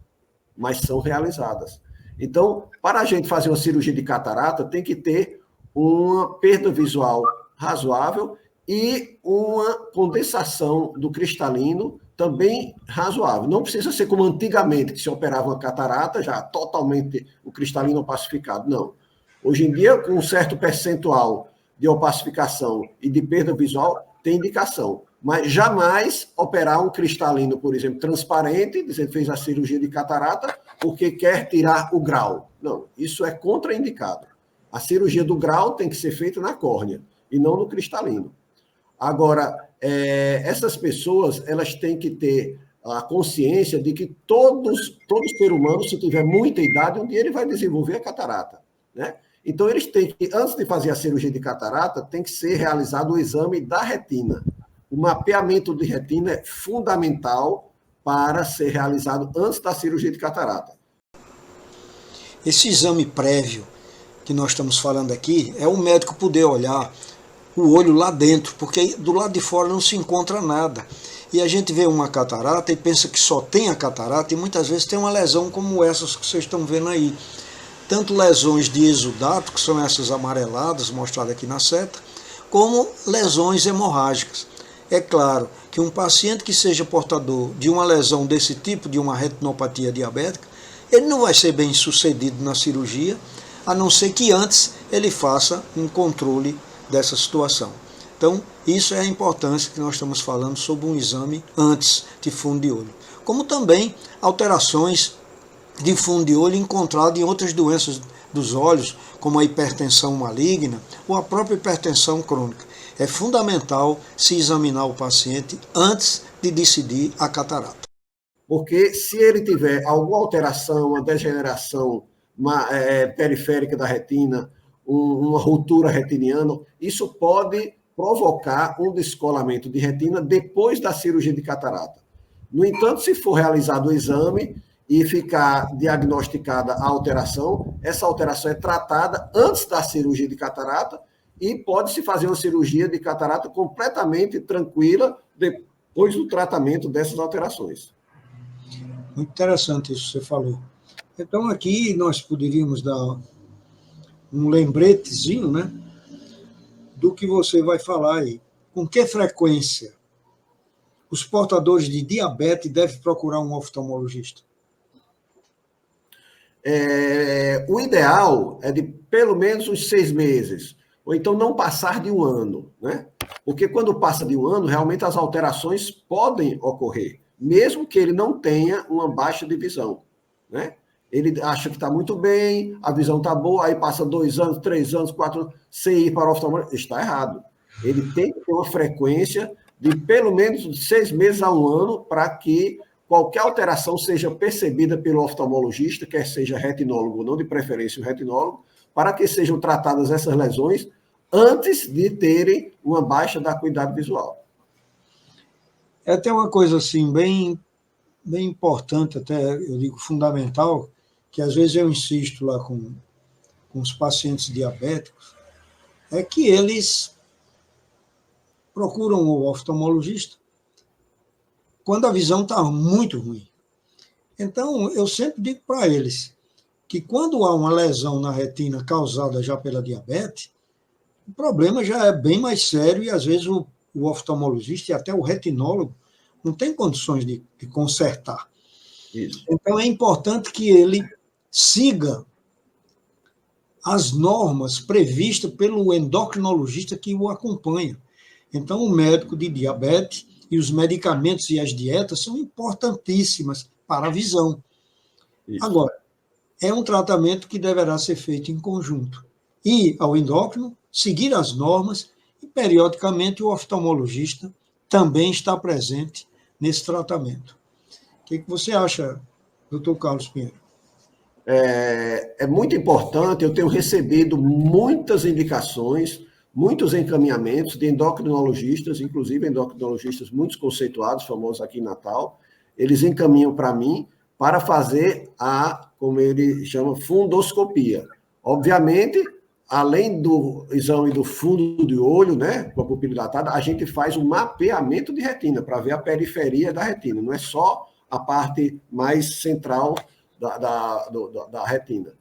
mas são realizadas. Então, para a gente fazer uma cirurgia de catarata, tem que ter uma perda visual razoável e uma condensação do cristalino também razoável. Não precisa ser como antigamente, que se operava uma catarata, já totalmente o cristalino opacificado. Não. Hoje em dia, com um certo percentual de opacificação e de perda visual, tem indicação. Mas jamais operar um cristalino, por exemplo, transparente, dizendo que fez a cirurgia de catarata, porque quer tirar o grau. Não, isso é contraindicado. A cirurgia do grau tem que ser feita na córnea e não no cristalino. Agora, essas pessoas, elas têm que ter a consciência de que todo ser humano, se tiver muita idade, um dia ele vai desenvolver a catarata, né? Então, eles têm que, antes de fazer a cirurgia de catarata, tem que ser realizado o exame da retina. O mapeamento de retina é fundamental para ser realizado antes da cirurgia de catarata. Esse exame prévio que nós estamos falando aqui é o médico poder olhar o olho lá dentro, porque do lado de fora não se encontra nada. E a gente vê uma catarata e pensa que só tem a catarata, e muitas vezes tem uma lesão como essas que vocês estão vendo aí. Tanto lesões de exudato, que são essas amareladas, mostradas aqui na seta, como lesões hemorrágicas. É claro que um paciente que seja portador de uma lesão desse tipo, de uma retinopatia diabética, ele não vai ser bem sucedido na cirurgia, a não ser que antes ele faça um controle dessa situação. Então, isso é a importância que nós estamos falando sobre um exame antes de fundo de olho. Como também alterações de fundo de olho encontrado em outras doenças dos olhos, como a hipertensão maligna ou a própria hipertensão crônica. É fundamental se examinar o paciente antes de decidir a catarata. Porque se ele tiver alguma alteração, uma degeneração periférica da retina, uma ruptura retiniana, isso pode provocar um descolamento de retina depois da cirurgia de catarata. No entanto, se for realizado o exame e ficar diagnosticada a alteração, essa alteração é tratada antes da cirurgia de catarata e pode-se fazer uma cirurgia de catarata completamente tranquila depois do tratamento dessas alterações. Muito interessante isso que você falou. Então, aqui nós poderíamos dar um lembretezinho, né, do que você vai falar aí. Com que frequência os portadores de diabetes devem procurar um oftalmologista? O ideal é de pelo menos uns 6 meses, ou então não passar de 1 ano, né? Porque quando passa de 1 ano, realmente as alterações podem ocorrer, mesmo que ele não tenha uma baixa de visão, né? Ele acha que está muito bem, a visão está boa, aí passa 2 anos, 3 anos, 4 anos, sem ir para o oftalmologista. Está errado. Ele tem que ter uma frequência de pelo menos 6 meses a 1 ano para que qualquer alteração seja percebida pelo oftalmologista, quer seja retinólogo ou não, de preferência o retinólogo, para que sejam tratadas essas lesões antes de terem uma baixa da acuidade visual. É até uma coisa assim, bem importante, até eu digo fundamental, que às vezes eu insisto lá com os pacientes diabéticos, é que eles procuram o oftalmologista quando a visão está muito ruim. Então, eu sempre digo para eles que quando há uma lesão na retina causada já pela diabetes, o problema já é bem mais sério e, às vezes, o oftalmologista e até o retinólogo não tem condições de consertar. Isso. Então, é importante que ele siga as normas previstas pelo endocrinologista que o acompanha. Então, o médico de diabetes e os medicamentos e as dietas são importantíssimas para a visão. Isso. Agora, é um tratamento que deverá ser feito em conjunto. Ir ao endócrino, seguir as normas e, periodicamente, o oftalmologista também está presente nesse tratamento. O que você acha, doutor Carlos Pinheiro? É muito importante, eu tenho recebido muitas indicações, muitos encaminhamentos de endocrinologistas, inclusive endocrinologistas muito conceituados, famosos aqui em Natal, eles encaminham para mim para fazer como ele chama, fundoscopia. Obviamente, além do exame do fundo do olho, né, com a pupila dilatada, a gente faz um mapeamento de retina para ver a periferia da retina, não é só a parte mais central da retina.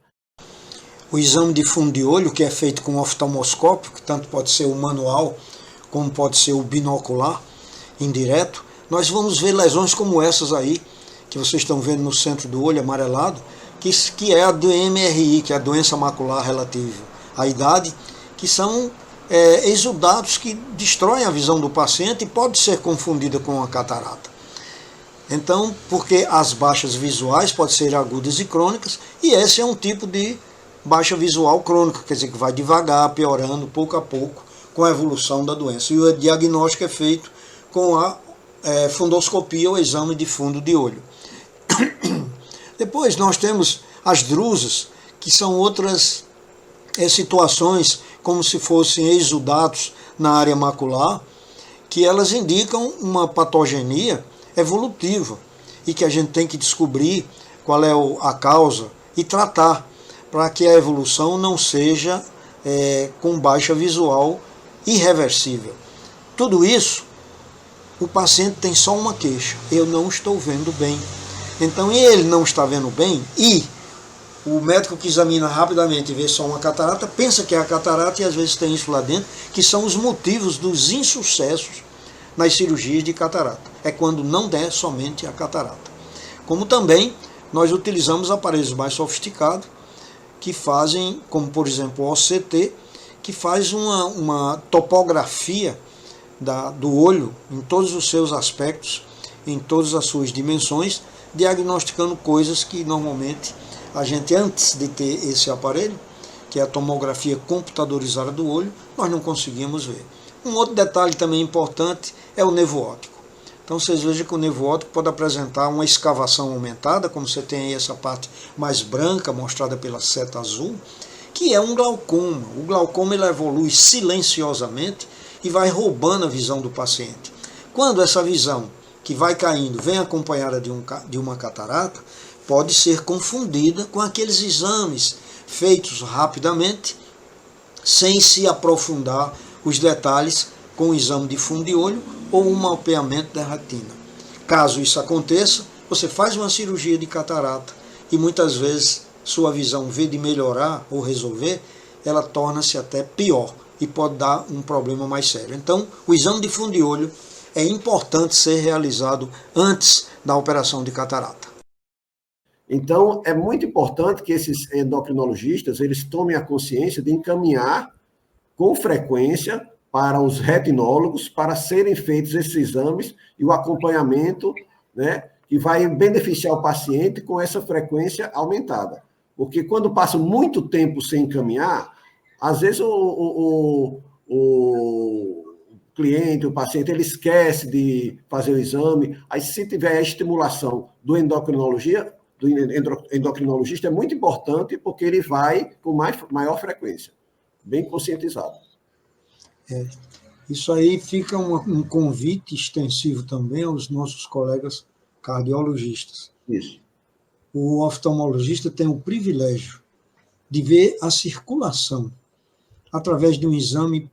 O exame de fundo de olho, que é feito com oftalmoscópio, que tanto pode ser o manual, como pode ser o binocular, indireto, nós vamos ver lesões como essas aí, que vocês estão vendo no centro do olho, amarelado, que é a DMRI, que é a doença macular relativa à idade, que são exudados que destroem a visão do paciente e pode ser confundida com a catarata. Então, porque as baixas visuais podem ser agudas e crônicas, e esse é um tipo de baixa visual crônica, quer dizer, que vai devagar, piorando pouco a pouco com a evolução da doença. E o diagnóstico é feito com a fundoscopia, ou exame de fundo de olho. Depois nós temos as drusas, que são outras situações como se fossem exudados na área macular, que elas indicam uma patogenia evolutiva e que a gente tem que descobrir qual é a causa e tratar, para que a evolução não seja com baixa visual irreversível. Tudo isso, o paciente tem só uma queixa: eu não estou vendo bem. Então, ele não está vendo bem e o médico que examina rapidamente e vê só uma catarata, pensa que é a catarata e às vezes tem isso lá dentro, que são os motivos dos insucessos nas cirurgias de catarata. É quando não der somente a catarata. Como também nós utilizamos aparelhos mais sofisticados que fazem, como por exemplo o OCT, que faz uma topografia do olho em todos os seus aspectos, em todas as suas dimensões, diagnosticando coisas que normalmente a gente, antes de ter esse aparelho, que é a tomografia computadorizada do olho, nós não conseguimos ver. Um outro detalhe também importante é o nervo óptico. Então vocês vejam que o nervo óptico pode apresentar uma escavação aumentada, como você tem aí essa parte mais branca, mostrada pela seta azul, que é um glaucoma. O glaucoma ele evolui silenciosamente e vai roubando a visão do paciente. Quando essa visão que vai caindo vem acompanhada de uma catarata, pode ser confundida com aqueles exames feitos rapidamente sem se aprofundar os detalhes com o exame de fundo de olho ou um mapeamento da retina. Caso isso aconteça, você faz uma cirurgia de catarata e muitas vezes sua visão, em vez de melhorar ou resolver, ela torna-se até pior e pode dar um problema mais sério. Então, o exame de fundo de olho é importante ser realizado antes da operação de catarata. Então, é muito importante que esses endocrinologistas eles tomem a consciência de encaminhar com frequência para os retinólogos para serem feitos esses exames e o acompanhamento, né, que vai beneficiar o paciente com essa frequência aumentada. Porque quando passa muito tempo sem encaminhar, às vezes o cliente, o paciente, ele esquece de fazer o exame. Aí, se tiver a estimulação do endocrinologista, é muito importante, porque ele vai com maior frequência, bem conscientizado. Isso aí fica um convite extensivo também aos nossos colegas cardiologistas. Isso. O oftalmologista tem o privilégio de ver a circulação através de um exame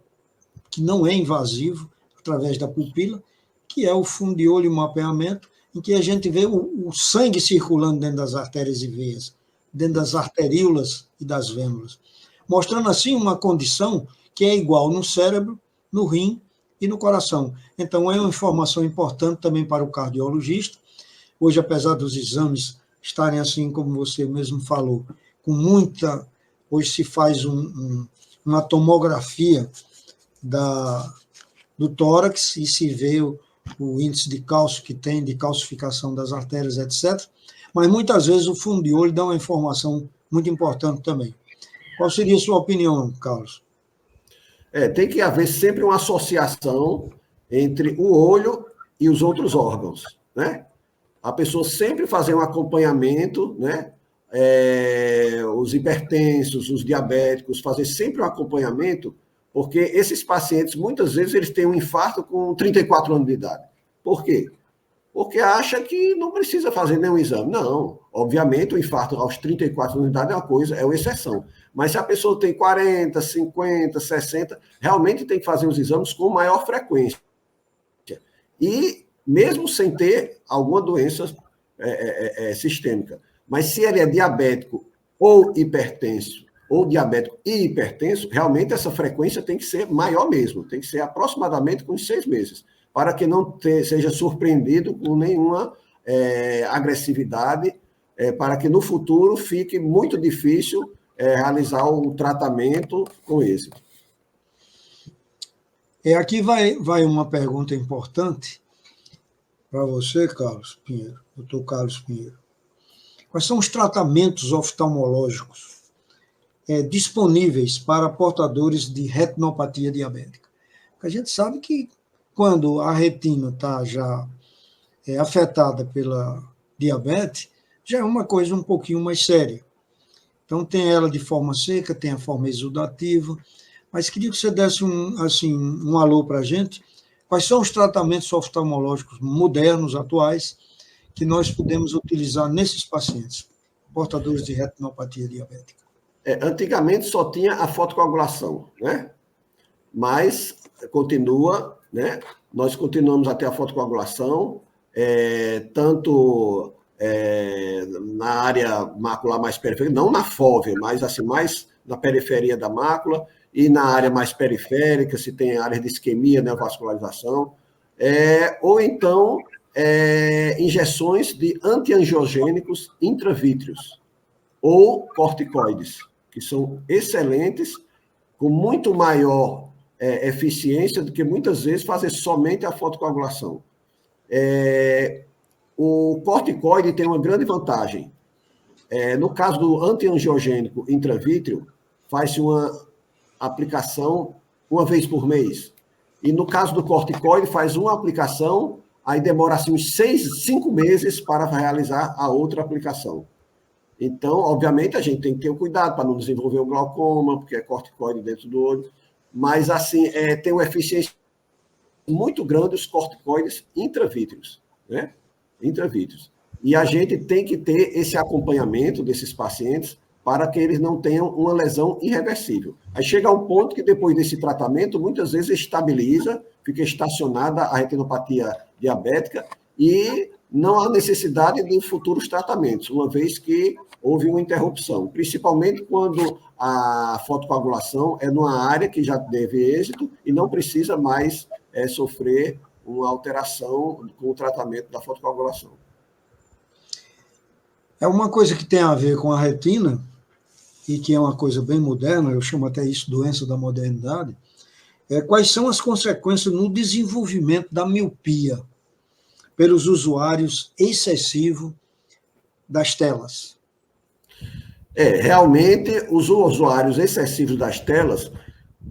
que não é invasivo, através da pupila, que é o fundo de olho e mapeamento, em que a gente vê o sangue circulando dentro das artérias e veias, dentro das arteríolas e das vênulas, mostrando assim uma condição que é igual no cérebro, no rim e no coração. Então, é uma informação importante também para o cardiologista. Hoje, apesar dos exames estarem assim, como você mesmo falou, com muita... Hoje se faz uma tomografia do tórax e se vê o índice de cálcio que tem, de calcificação das artérias, etc. Mas muitas vezes o fundo de olho dá uma informação muito importante também. Qual seria a sua opinião, Carlos? Tem que haver sempre uma associação entre o olho e os outros órgãos, né? A pessoa sempre fazer um acompanhamento, né? Os hipertensos, os diabéticos, fazer sempre um acompanhamento, porque esses pacientes, muitas vezes, eles têm um infarto com 34 anos de idade. Por quê? Porque acha que não precisa fazer nenhum exame. Não, obviamente, o infarto aos 34 anos de idade é uma exceção. Mas se a pessoa tem 40, 50, 60, realmente tem que fazer os exames com maior frequência. E mesmo sem ter alguma doença sistêmica. Mas se ele é diabético ou hipertenso, ou diabético e hipertenso, realmente essa frequência tem que ser maior mesmo, tem que ser aproximadamente com 6 meses, para que não seja surpreendido com nenhuma agressividade, para que no futuro fique muito difícil realizar o tratamento com êxito. Aqui vai uma pergunta importante para você, Carlos Pinheiro, doutor Carlos Pinheiro. Quais são os tratamentos oftalmológicos disponíveis para portadores de retinopatia diabética? Porque a gente sabe que quando a retina está já afetada pela diabetes, já é uma coisa um pouquinho mais séria. Então, tem ela de forma seca, tem a forma exudativa, mas queria que você desse um alô para a gente. Quais são os tratamentos oftalmológicos modernos, atuais, que nós podemos utilizar nesses pacientes, portadores de retinopatia diabética? Antigamente só tinha a fotocoagulação, né? Mas continua, né? Nós continuamos até a fotocoagulação, tanto na área macular mais periférica, não na fóvea, mas assim, mais na periferia da mácula, e na área mais periférica, se tem área de isquemia, neovascularização, ou então injeções de antiangiogênicos intravítreos, ou corticoides, que são excelentes, com muito maior eficiência do que muitas vezes fazer somente a fotocoagulação. O corticoide tem uma grande vantagem. No caso do antiangiogênico intravítreo, faz-se uma aplicação uma vez por mês. E no caso do corticoide, faz uma aplicação, aí demora assim, uns 5 meses para realizar a outra aplicação. Então, obviamente, a gente tem que ter o cuidado para não desenvolver o glaucoma, porque é corticoide dentro do olho, mas assim, tem uma eficiência muito grande os corticoides intravítreos, né? Intravítreos. E a gente tem que ter esse acompanhamento desses pacientes para que eles não tenham uma lesão irreversível. Aí chega a um ponto que, depois desse tratamento, muitas vezes estabiliza, fica estacionada a retinopatia diabética e não há necessidade de futuros tratamentos, uma vez que houve uma interrupção, principalmente quando a fotocoagulação é numa área que já teve êxito e não precisa mais sofrer uma alteração com o tratamento da fotocoagulação. É uma coisa que tem a ver com a retina, e que é uma coisa bem moderna, eu chamo até isso doença da modernidade, quais são as consequências no desenvolvimento da miopia pelos usuários excessivos das telas? Realmente, os usuários excessivos das telas,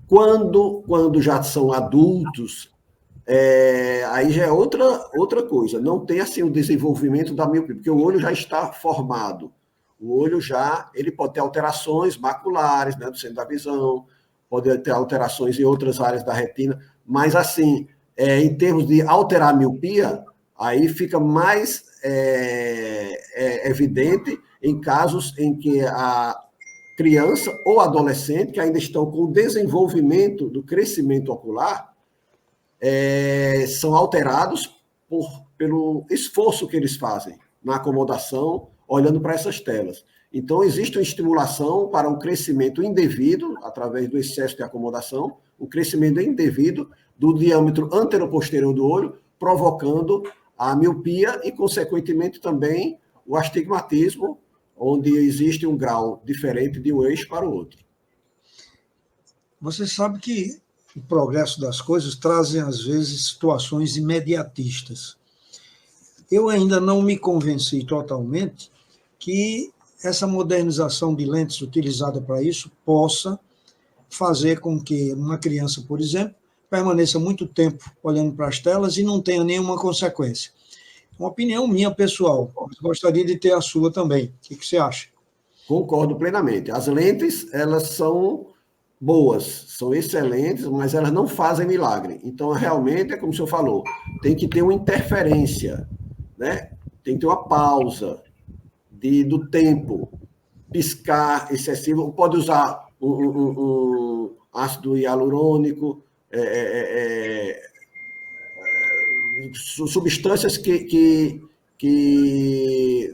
quando já são adultos, aí já é outra coisa. Não tem assim o desenvolvimento da miopia, porque o olho já está formado. O olho ele pode ter alterações maculares, né, do centro da visão, pode ter alterações em outras áreas da retina, mas assim, em termos de alterar a miopia, aí fica mais evidente em casos em que a criança ou adolescente, que ainda estão com o desenvolvimento do crescimento ocular, são alterados pelo esforço que eles fazem na acomodação, olhando para essas telas. Então, existe uma estimulação para um crescimento indevido, através do excesso de acomodação, um crescimento indevido do diâmetro anteroposterior do olho, provocando a miopia e, consequentemente, também o astigmatismo, onde existe um grau diferente de um eixo para o outro. Você sabe que o progresso das coisas trazem, às vezes, situações imediatistas. Eu ainda não me convenci totalmente que essa modernização de lentes utilizada para isso possa fazer com que uma criança, por exemplo, permaneça muito tempo olhando para as telas e não tenha nenhuma consequência. Uma opinião minha pessoal, gostaria de ter a sua também. O que você acha? Concordo plenamente. As lentes, elas são boas, são excelentes, mas elas não fazem milagre. Então, realmente, é como o senhor falou, tem que ter uma interferência, né? Tem que ter uma pausa do tempo, piscar excessivo, pode usar um ácido hialurônico, substâncias que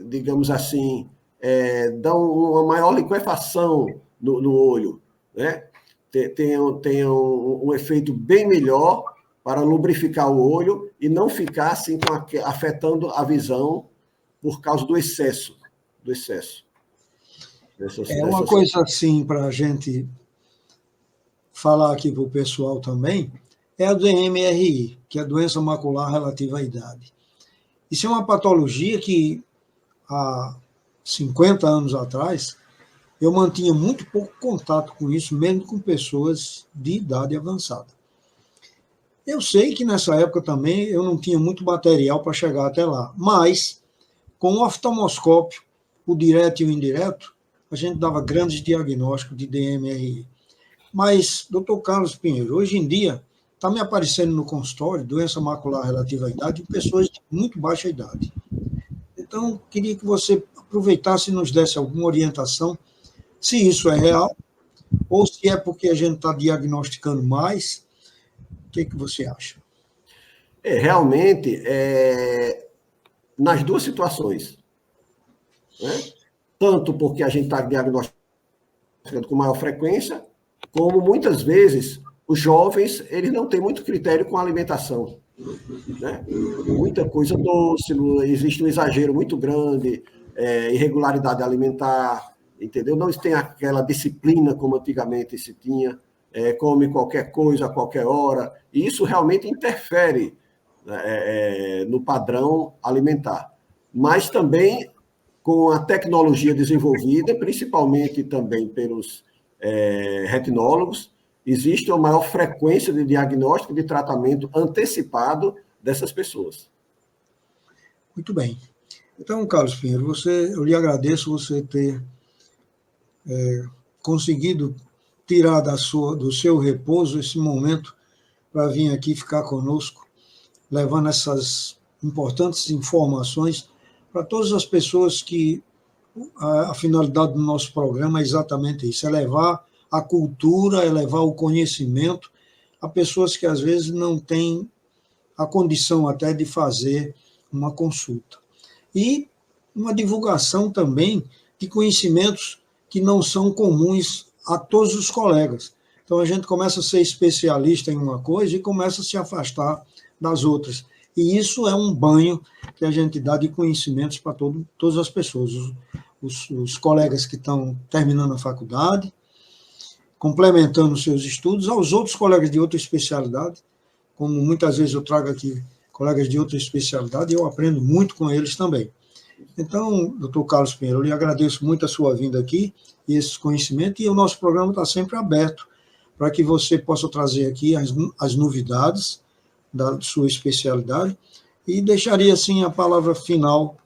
digamos assim, dão uma maior liquefação no olho, né? Tem um efeito bem melhor para lubrificar o olho e não ficar assim afetando a visão por causa do excesso. Uma coisa assim para a gente falar aqui para o pessoal também, é a DMRI, que é a doença macular relativa à idade. Isso é uma patologia que, há 50 anos atrás, eu mantinha muito pouco contato com isso, mesmo com pessoas de idade avançada. Eu sei que nessa época também eu não tinha muito material para chegar até lá, mas com o oftalmoscópio, o direto e o indireto, a gente dava grandes diagnósticos de DMRI. Mas, doutor Carlos Pinheiro, hoje em dia está me aparecendo no consultório doença macular relativa à idade em pessoas de muito baixa idade. Então, queria que você aproveitasse e nos desse alguma orientação, se isso é real, ou se é porque a gente está diagnosticando mais. O que você acha? Realmente, nas duas situações, né? Tanto porque a gente está diagnosticando com maior frequência, como muitas vezes os jovens eles não têm muito critério com a alimentação, né? Muita coisa doce, existe um exagero muito grande, irregularidade alimentar, entendeu? Não tem aquela disciplina como antigamente se tinha, come qualquer coisa a qualquer hora, e isso realmente interfere no padrão alimentar. Mas também com a tecnologia desenvolvida, principalmente também pelos retinólogos, existe uma maior frequência de diagnóstico e de tratamento antecipado dessas pessoas. Muito bem. Então, Carlos Pinheiro, eu lhe agradeço você ter conseguido tirar do seu repouso esse momento para vir aqui ficar conosco, levando essas importantes informações para todas as pessoas que a finalidade do nosso programa é exatamente isso, é levar a cultura, é levar o conhecimento a pessoas que às vezes não têm a condição até de fazer uma consulta. E uma divulgação também de conhecimentos que não são comuns a todos os colegas. Então a gente começa a ser especialista em uma coisa e começa a se afastar das outras. E isso é um banho que a gente dá de conhecimentos para todas as pessoas, os colegas que estão terminando a faculdade, complementando seus estudos, aos outros colegas de outra especialidade, como muitas vezes eu trago aqui colegas de outra especialidade, eu aprendo muito com eles também. Então, doutor Carlos Pinheiro, eu lhe agradeço muito a sua vinda aqui e esses conhecimentos, e o nosso programa está sempre aberto para que você possa trazer aqui as novidades da sua especialidade, e deixaria, assim, a palavra final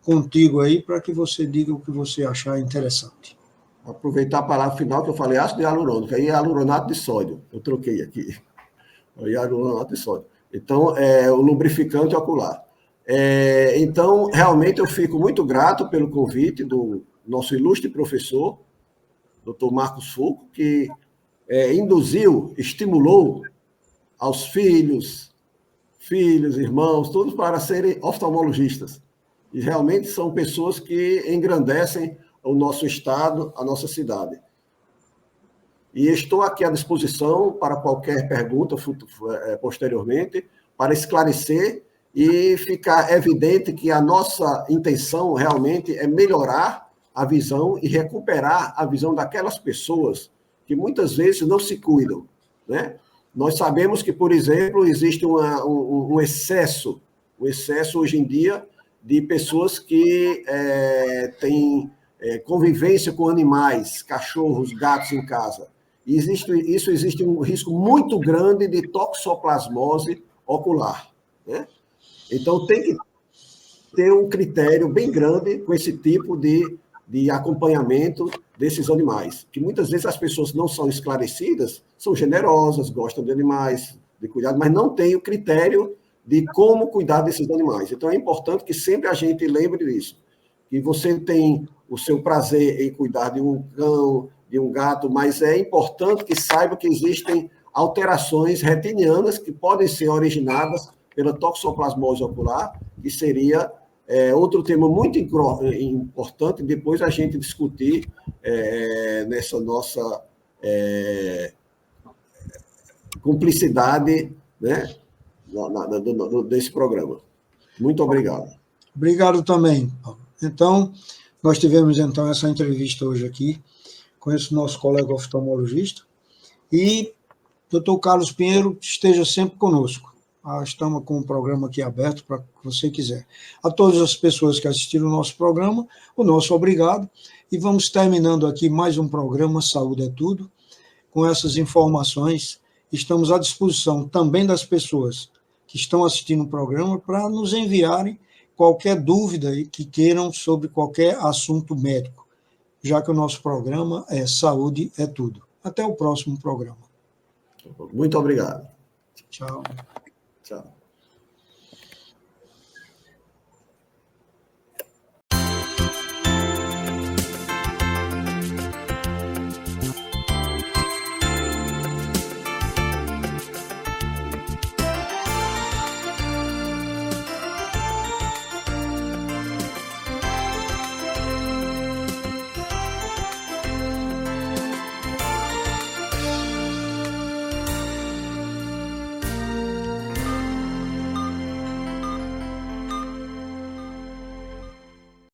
contigo aí, para que você diga o que você achar interessante. Aproveitar a palavra final que eu falei, ácido hialurônico, aí é hialuronato de sódio, eu troquei aqui, hialuronato de sódio. Então, é o lubrificante ocular. Então, realmente eu fico muito grato pelo convite do nosso ilustre professor, Dr. Marcos Fulco, que induziu, estimulou aos filhos, irmãos, todos para serem oftalmologistas. E realmente são pessoas que engrandecem o nosso estado, a nossa cidade. E estou aqui à disposição para qualquer pergunta posteriormente, para esclarecer e ficar evidente que a nossa intenção realmente é melhorar a visão e recuperar a visão daquelas pessoas que muitas vezes não se cuidam, né? Nós sabemos que, por exemplo, existe um excesso hoje em dia de pessoas que têm convivência com animais, cachorros, gatos em casa. E existe um risco muito grande de toxoplasmose ocular, né? Então, tem que ter um critério bem grande com esse tipo de acompanhamento desses animais, que muitas vezes as pessoas não são esclarecidas, são generosas, gostam de animais, de cuidado, mas não têm o critério de como cuidar desses animais. Então, é importante que sempre a gente lembre disso, que você tem o seu prazer em cuidar de um cão, de um gato, mas é importante que saiba que existem alterações retinianas que podem ser originadas pela toxoplasmose ocular, que seria outro tema muito importante, depois a gente discutir nessa nossa cumplicidade, né, desse programa. Muito obrigado. Obrigado também, Paulo. Então, nós tivemos então essa entrevista hoje aqui com esse nosso colega oftalmologista, e doutor Carlos Pinheiro esteja sempre conosco. Estamos com o programa aqui aberto para o que você quiser. A todas as pessoas que assistiram o nosso programa, o nosso obrigado, e vamos terminando aqui mais um programa Saúde é Tudo, com essas informações. Estamos à disposição também das pessoas que estão assistindo o programa para nos enviarem qualquer dúvida que queiram sobre qualquer assunto médico, já que o nosso programa é Saúde é Tudo. Até o próximo programa. Muito obrigado. Tchau. Tchau.